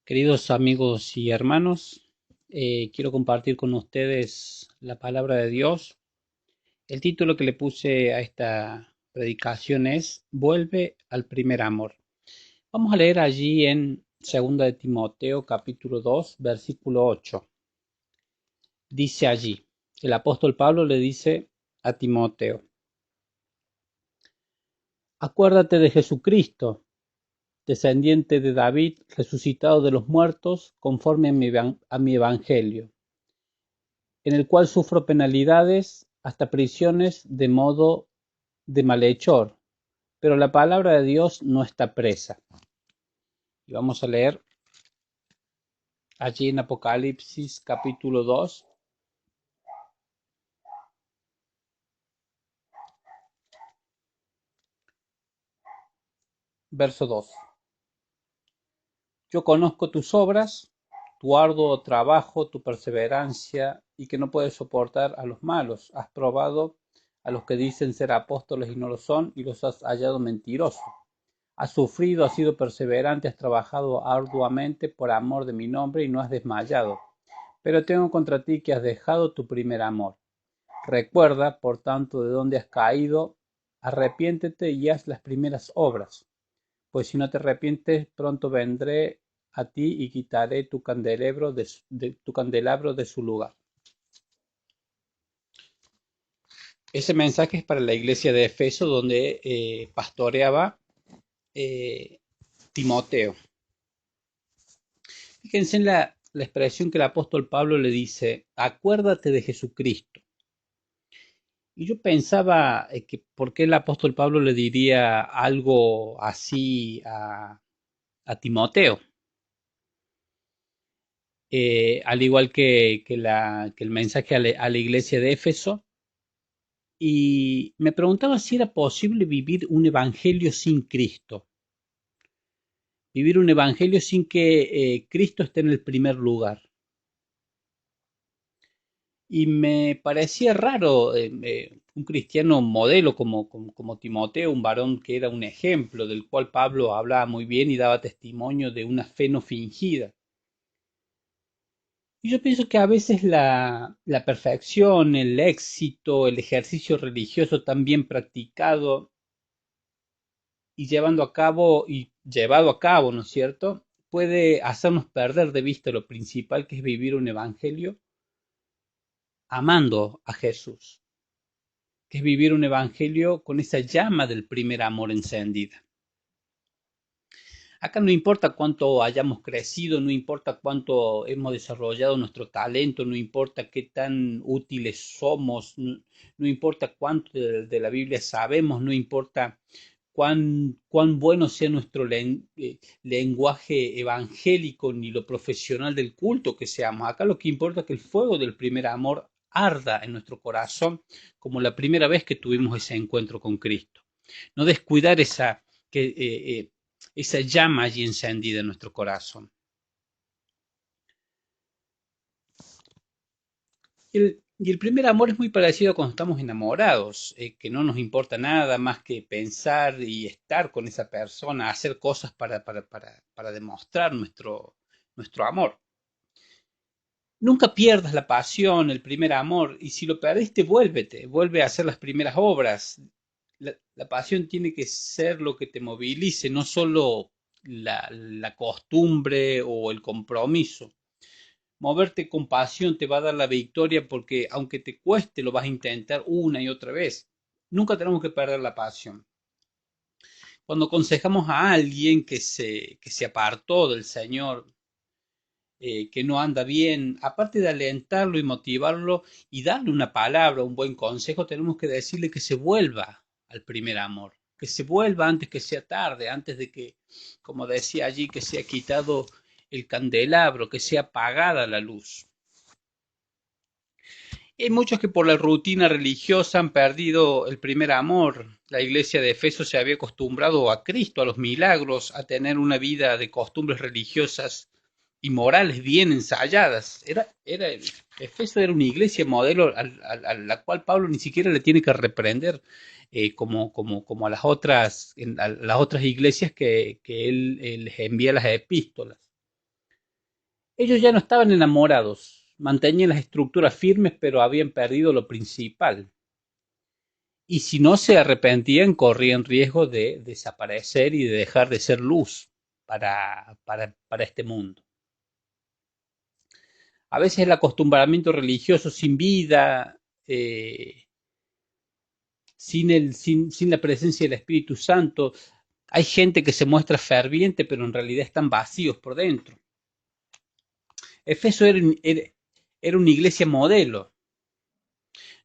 Queridos amigos y hermanos, quiero compartir con ustedes la palabra de Dios. El título que le puse a esta predicación es Vuelve al primer amor. Vamos a leer allí en 2 de Timoteo capítulo 2 versículo 8. Dice allí, el apóstol Pablo le dice a Timoteo: Acuérdate de Jesucristo, descendiente de David, resucitado de los muertos, conforme a mi evangelio, en el cual sufro penalidades hasta prisiones de modo de malhechor, pero la palabra de Dios no está presa. Y vamos a leer allí en Apocalipsis capítulo 2, verso 2. Yo conozco tus obras, tu arduo trabajo, tu perseverancia, y que no puedes soportar a los malos. Has probado a los que dicen ser apóstoles y no lo son, y los has hallado mentirosos. Has sufrido, has sido perseverante, has trabajado arduamente por amor de mi nombre y no has desmayado. Pero tengo contra ti que has dejado tu primer amor. Recuerda, por tanto, de dónde has caído, arrepiéntete y haz las primeras obras. Pues si no te arrepientes, pronto vendré a ti y quitaré tu candelabro de su lugar. Ese mensaje es para la iglesia de Efeso, donde pastoreaba eh, Timoteo. Fíjense en la expresión que el apóstol Pablo le dice: acuérdate de Jesucristo. Y yo pensaba que por qué el apóstol Pablo le diría algo así a Timoteo. Al igual que el mensaje a la iglesia de Éfeso. Y me preguntaba si era posible vivir un evangelio sin Cristo. Vivir un evangelio sin que Cristo esté en el primer lugar. Y me parecía raro un cristiano modelo como Timoteo, un varón que era un ejemplo, del cual Pablo hablaba muy bien y daba testimonio de una fe no fingida. Y yo pienso que a veces la perfección, el éxito, el ejercicio religioso tan bien practicado y llevado a cabo, ¿no es cierto?, puede hacernos perder de vista lo principal, que es vivir un evangelio amando a Jesús, que es vivir un evangelio con esa llama del primer amor encendida. Acá no importa cuánto hayamos crecido, no importa cuánto hemos desarrollado nuestro talento, no importa qué tan útiles somos, no importa cuánto de la Biblia sabemos, no importa cuán bueno sea nuestro lenguaje evangélico ni lo profesional del culto que seamos. Acá lo que importa es que el fuego del primer amor arda en nuestro corazón como la primera vez que tuvimos ese encuentro con Cristo. No descuidar esa llama allí encendida en nuestro corazón. Y el primer amor es muy parecido a cuando estamos enamorados, que no nos importa nada más que pensar y estar con esa persona, hacer cosas para demostrar nuestro amor. Nunca pierdas la pasión, el primer amor, y si lo perdiste, vuelve a hacer las primeras obras. La pasión tiene que ser lo que te movilice, no solo la costumbre o el compromiso. Moverte con pasión te va a dar la victoria porque aunque te cueste, lo vas a intentar una y otra vez. Nunca tenemos que perder la pasión. Cuando aconsejamos a alguien que se apartó del Señor, que no anda bien, aparte de alentarlo y motivarlo y darle una palabra, un buen consejo, tenemos que decirle que se vuelva al primer amor, que se vuelva antes que sea tarde, antes de que, como decía allí, que sea quitado el candelabro, que sea apagada la luz. Hay muchos que por la rutina religiosa han perdido el primer amor. La iglesia de Efeso se había acostumbrado a Cristo, a los milagros, a tener una vida de costumbres religiosas y morales bien ensayadas. Efeso era una iglesia modelo a la cual Pablo ni siquiera le tiene que reprender como a las otras iglesias que él les envía las epístolas. Ellos ya no estaban enamorados, mantenían las estructuras firmes, pero habían perdido lo principal. Y si no se arrepentían, corrían riesgo de desaparecer y de dejar de ser luz para este mundo. A veces el acostumbramiento religioso sin vida, sin la presencia del Espíritu Santo, hay gente que se muestra ferviente, pero en realidad están vacíos por dentro. Efeso era una iglesia modelo.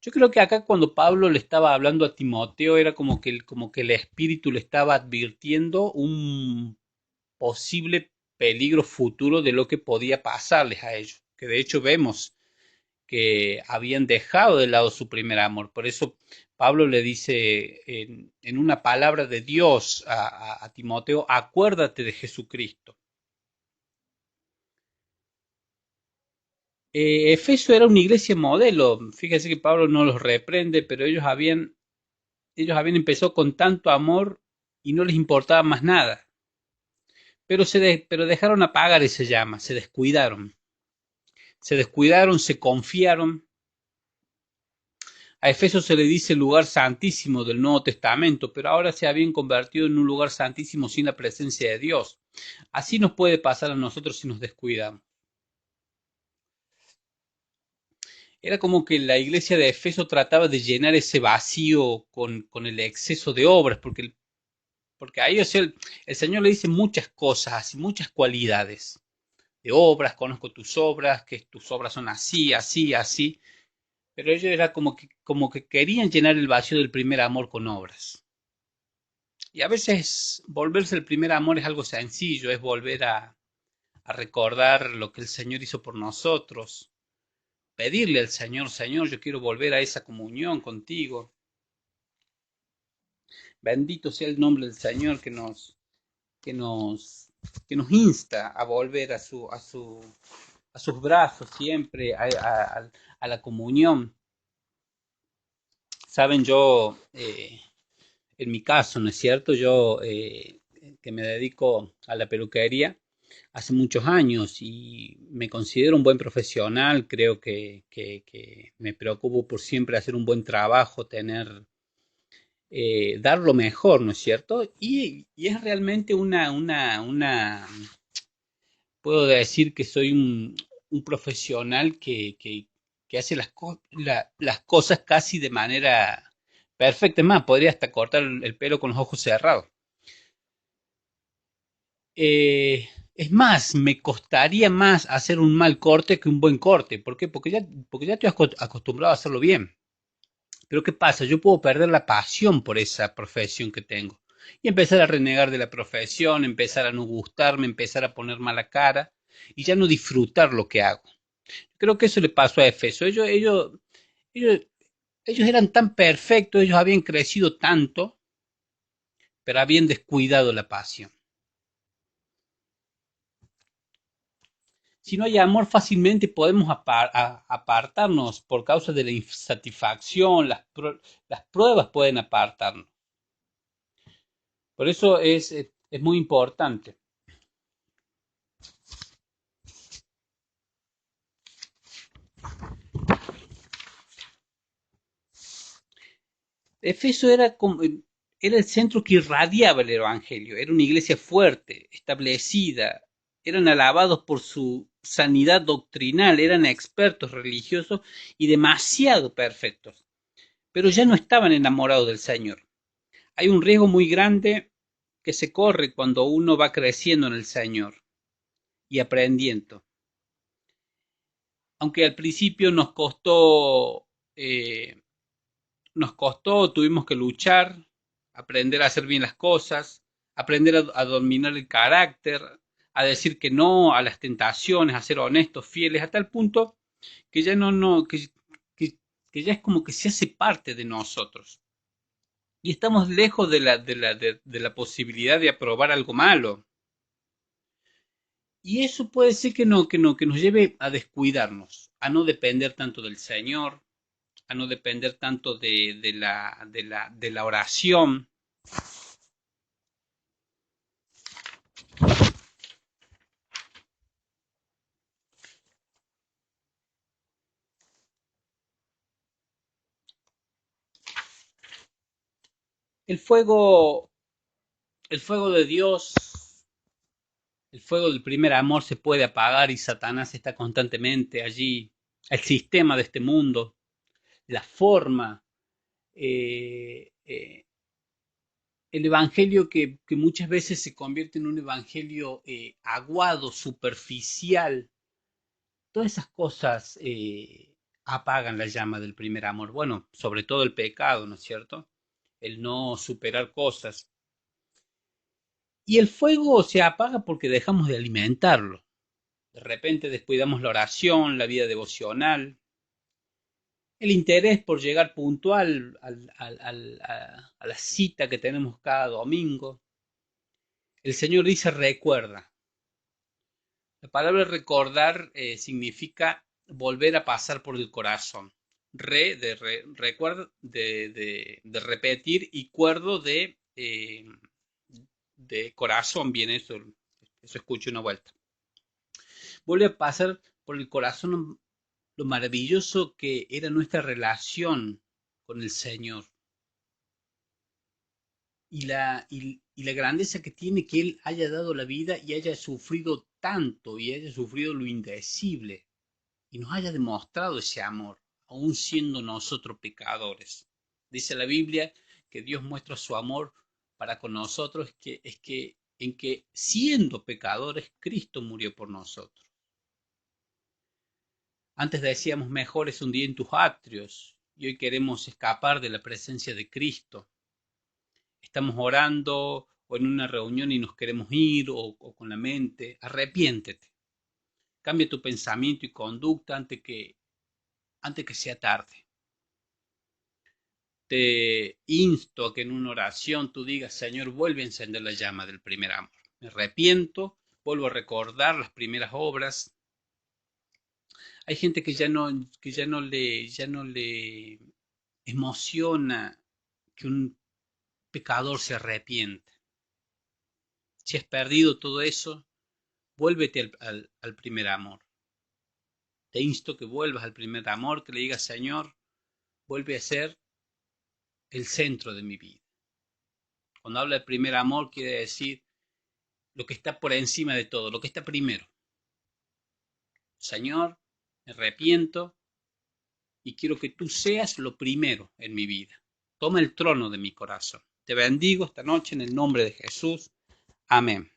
Yo creo que acá cuando Pablo le estaba hablando a Timoteo era como que el Espíritu le estaba advirtiendo un posible peligro futuro de lo que podía pasarles a ellos. Que de hecho vemos que habían dejado de lado su primer amor. Por eso Pablo le dice en una palabra de Dios a Timoteo, acuérdate de Jesucristo. Efeso era una iglesia modelo. Fíjese que Pablo no los reprende, pero ellos habían empezado con tanto amor y no les importaba más nada. Pero dejaron apagar esa llama, se descuidaron. Se descuidaron, se confiaron. A Efeso se le dice lugar santísimo del Nuevo Testamento, pero ahora se habían convertido en un lugar santísimo sin la presencia de Dios. Así nos puede pasar a nosotros si nos descuidamos. Era como que la iglesia de Efeso trataba de llenar ese vacío con el exceso de obras, porque a ellos el Señor le dice muchas cosas, muchas cualidades de obras, conozco tus obras, que tus obras son así, así, así, pero ellos era como que querían llenar el vacío del primer amor con obras. Y a veces volverse el primer amor es algo sencillo, es volver a recordar lo que el Señor hizo por nosotros, pedirle al Señor, Señor, yo quiero volver a esa comunión contigo. Bendito sea el nombre del Señor que nos, que nos insta a volver a sus brazos siempre, a la comunión. Saben, yo, en mi caso, ¿no es cierto? Yo, que me dedico a la peluquería hace muchos años y me considero un buen profesional, creo que me preocupo por siempre hacer un buen trabajo, dar lo mejor, ¿no es cierto? Y es realmente puedo decir que soy un profesional que hace las cosas casi de manera perfecta. Es más, podría hasta cortar el pelo con los ojos cerrados. Es más, me costaría más hacer un mal corte que un buen corte. ¿Por qué? Porque ya estoy acostumbrado a hacerlo bien. Pero ¿qué pasa? Yo puedo perder la pasión por esa profesión que tengo. Y empezar a renegar de la profesión, empezar a no gustarme, empezar a poner mala cara y ya no disfrutar lo que hago. Creo que eso le pasó a Efeso. Ellos, ellos eran tan perfectos, ellos habían crecido tanto, pero habían descuidado la pasión. Si no hay amor, fácilmente podemos apartarnos por causa de la insatisfacción, las pruebas pueden apartarnos. Por eso es muy importante. Efeso era el centro que irradiaba el Evangelio, era una iglesia fuerte, establecida, eran alabados por su sanidad doctrinal, eran expertos religiosos y demasiado perfectos, pero ya no estaban enamorados del Señor. Hay un riesgo muy grande que se corre cuando uno va creciendo en el Señor y aprendiendo. Aunque al principio tuvimos que luchar, aprender a hacer bien las cosas, aprender a dominar el carácter, a decir que no a las tentaciones, a ser honestos, fieles, a tal punto que ya que, que ya es como que se hace parte de nosotros. Y estamos lejos de la posibilidad de aprobar algo malo. Y eso puede ser que nos lleve a descuidarnos, a no depender tanto del Señor, a no depender tanto de la oración. El fuego, el fuego de Dios, el fuego del primer amor se puede apagar y Satanás está constantemente allí. El sistema de este mundo, la forma, el evangelio que muchas veces se convierte en un evangelio aguado, superficial, todas esas cosas apagan la llama del primer amor. Bueno, sobre todo el pecado, ¿no es cierto? El no superar cosas. Y el fuego se apaga porque dejamos de alimentarlo. De repente descuidamos la oración, la vida devocional, el interés por llegar puntual a la cita que tenemos cada domingo. El Señor dice recuerda. La palabra recordar significa volver a pasar por el corazón. Recuerdo de repetir y cuerdo de corazón, bien, eso escucho una vuelta. Vuelve a pasar por el corazón lo maravilloso que era nuestra relación con el Señor y la grandeza que tiene que Él haya dado la vida y haya sufrido tanto y haya sufrido lo indecible y nos haya demostrado ese amor, aun siendo nosotros pecadores. Dice la Biblia que Dios muestra su amor para con nosotros, en que siendo pecadores, Cristo murió por nosotros. Antes decíamos, mejor es un día en tus atrios, y hoy queremos escapar de la presencia de Cristo. Estamos orando o en una reunión y nos queremos ir o con la mente. Arrepiéntete. Cambia tu pensamiento y conducta antes que sea tarde. Te insto a que en una oración tú digas, Señor, vuelve a encender la llama del primer amor. Me arrepiento, vuelvo a recordar las primeras obras. Hay gente ya no le emociona que un pecador se arrepiente. Si has perdido todo eso, vuélvete al primer amor. Te insto que vuelvas al primer amor, que le digas, Señor, vuelve a ser el centro de mi vida. Cuando habla de primer amor, quiere decir lo que está por encima de todo, lo que está primero. Señor, me arrepiento y quiero que tú seas lo primero en mi vida. Toma el trono de mi corazón. Te bendigo esta noche en el nombre de Jesús. Amén.